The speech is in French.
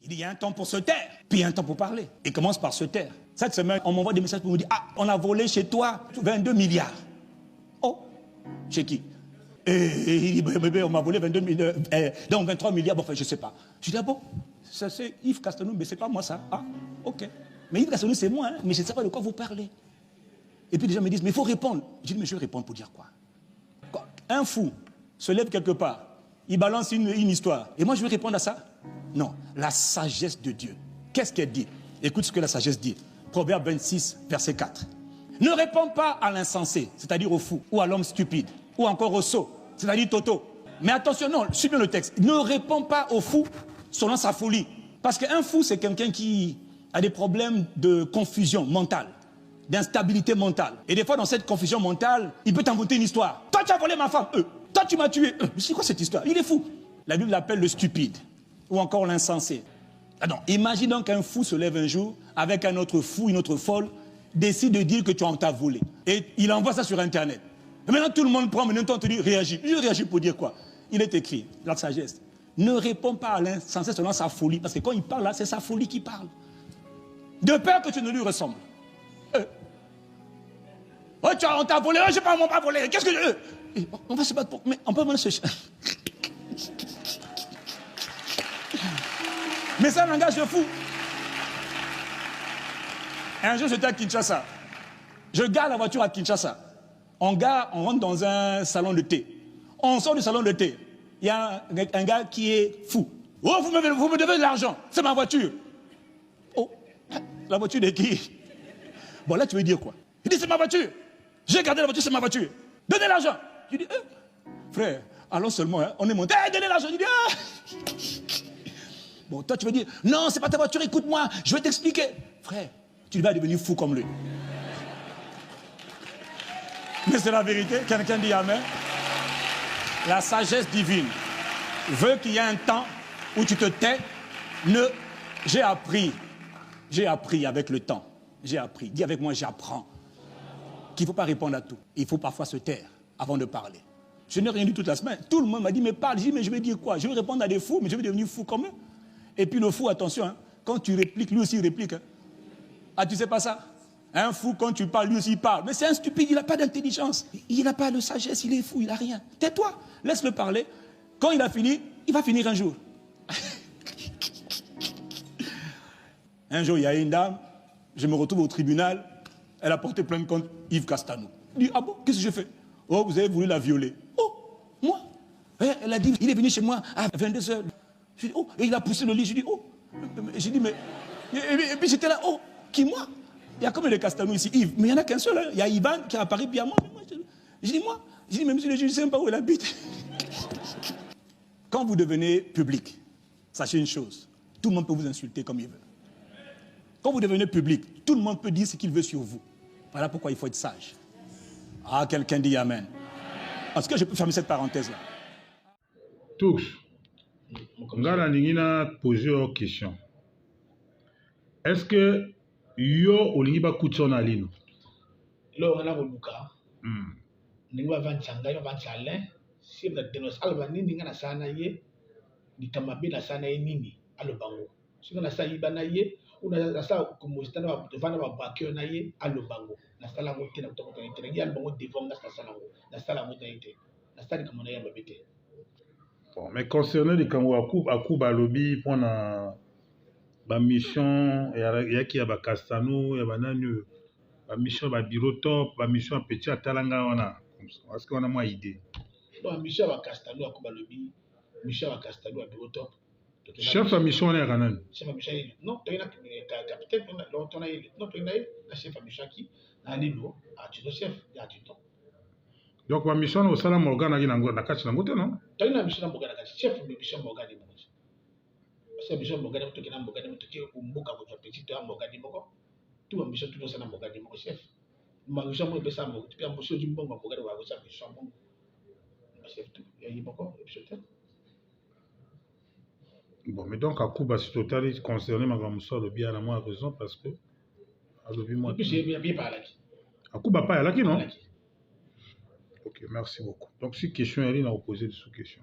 Il dit, il y a un temps pour se taire, puis il y a un temps pour parler. Il commence par se taire. Cette semaine, on m'envoie des messages pour me dire, ah, on a volé chez toi 22 milliards. Oh, chez qui? Et il dit, bébé, on m'a volé 22 milliards, donc 23 milliards, bon, enfin, je ne sais pas. Je dis, ah bon, ça c'est Yves Castelnau, mais c'est pas moi ça. Ah, ok. Mais Yves Castelnau, c'est moi, hein, mais je ne sais pas de quoi vous parlez. Et puis les gens me disent, mais il faut répondre. Je dis, mais je vais répondre pour dire quoi? Un fou se lève quelque part, il balance une histoire, et moi je vais répondre à ça? Non, la sagesse de Dieu. Qu'est-ce qu'elle dit? Écoute ce que la sagesse dit. Proverbe 26, verset 4. Ne réponds pas à l'insensé, c'est-à-dire au fou, ou à l'homme stupide, ou encore au sot, c'est-à-dire Toto. Mais attention, non, suis bien le texte. Ne réponds pas au fou selon sa folie. Parce qu'un fou, c'est quelqu'un qui a des problèmes de confusion mentale, d'instabilité mentale. Et des fois, dans cette confusion mentale, il peut t'inventer une histoire. Toi, tu as volé ma femme. Toi, tu m'as tué. Mais c'est quoi cette histoire? Il est fou. La Bible l'appelle le stupide, ou encore l'insensé. Ah non, imagine donc qu'un fou se lève un jour, avec un autre fou, une autre folle, décide de dire que tu as volé. Et il envoie ça sur Internet. Et maintenant, tout le monde prend, mais on te dit, réagis. Je réagis pour dire quoi? Il est écrit, la sagesse. Ne réponds pas à l'insensé selon sa folie, parce que quand il parle là, c'est sa folie qui parle. De peur que tu ne lui ressembles. Oh, on t'a volé, je sais pas, on m'a volé. Qu'est-ce que je... On va se battre pour... Mais on peut se... Mais c'est un langage de fou. Un jour, j'étais à Kinshasa. Je gare la voiture à Kinshasa. On rentre dans un salon de thé. On sort du salon de thé. Il y a un gars qui est fou. Oh, vous me devez de l'argent. C'est ma voiture. Oh, la voiture de qui? Bon, là, tu veux dire quoi? Il dit, c'est ma voiture. J'ai gardé la voiture, c'est ma voiture. Donnez l'argent. Je dis, frère, allons seulement, hein, on est monté. Donnez l'argent. Je dis, Bon, toi, tu veux dire, non, c'est pas ta voiture, écoute-moi, je vais t'expliquer. Frère, tu vas devenir fou comme lui. Mais c'est la vérité, quelqu'un dit amen. La sagesse divine veut qu'il y ait un temps où tu te tais. J'ai appris avec le temps. J'ai appris. Dis avec moi, j'apprends. Qu'il ne faut pas répondre à tout. Il faut parfois se taire avant de parler. Je n'ai rien dit toute la semaine. Tout le monde m'a dit, mais parle. Je dis, mais je vais dire quoi? Je vais répondre à des fous, mais je vais devenir fou comme eux. Et puis le fou, attention, hein, quand tu répliques, lui aussi il réplique. Hein. Ah, tu sais pas ça? Un fou, quand tu parles, lui aussi il parle. Mais c'est un stupide, il n'a pas d'intelligence. Il n'a pas de sagesse, il est fou, il n'a rien. Tais-toi, laisse-le parler. Quand il a fini, il va finir un jour. Un jour, il y a une dame, je me retrouve au tribunal, elle a porté plainte contre Yves Castelnau. Il dit, ah bon, qu'est-ce que j'ai fait? Oh, vous avez voulu la violer. Oh, moi? Elle a dit, il est venu chez moi à 22h. Je dis, oh, et il a poussé le lit. Je dis, oh. J'ai dit, mais... Et puis j'étais là, oh, qui moi? Il y a comme les Castelnau ici, Yves. Mais il n'y en a qu'un seul. Hein. Il y a Ivan qui est à Paris, puis il y a moi. Je dis, moi. Je dis, mais monsieur le juge, je ne sais même pas où il habite. Quand vous devenez public, sachez une chose. Tout le monde peut vous insulter comme il veut. Quand vous devenez public, tout le monde peut dire ce qu'il veut sur vous. Voilà pourquoi il faut être sage. Ah, quelqu'un dit amen. Est-ce que je peux fermer cette parenthèse-là? Touche. Ngala ningina poser une question. Est-ce que yo olingi ba kutona lino? Lo ngala kuluka. Ningwa vanchanga yo vanchalin. Si na denos alba nini ngana sana ye. Nikamabila sana ye nini alobango. Si ngana sa yiba na ye, una sa kumustana ba vana ba bakyo na ye alobango. Na sala ngote na kutoka na ite. Ngia albango devonga sa sala ngo. Na sala ngote ite. Na sala kamona ya babete. Bon, mais concernant les Kango à Kuba lobby pour la mission, il y a qui a Castelnau, il y a la mission à bureau top, la mission à petit à Talanga, est-ce qu'on a moins idée? La mission à Castelnau à Kuba lobby, mission à Castelnau à bureau top. Chef de mission est Ranan. Chef de mission, non, tu as capitaine, non, tu as la chef de mission qui a l'îlot, à tu chef, il y a du temps. Donc la mission au Salam Morgan a na kati na ngote non? Tu as une mission Morgan na kati, chef de mission Morgan ni moja. Chef de mission Morgan to kina Morgan to ki umbuka ko petit to Morgan ni moko. Tu a mission tout ça na Morgan ni moko chef. Ma mission mo besa mo, tu a mission du mbongo Morgan wa ko sa mission mo. Ma chef tout, il y a moko et puis bon, mais donc à Kuba c'est totalement concerné ma grand soeur le bien à la moi raison parce que à l'objet moi. Et puis j'ai bien parlé. À Kuba pas là qui non? Ok, merci beaucoup. Donc, si question, elle est posée de sous-question.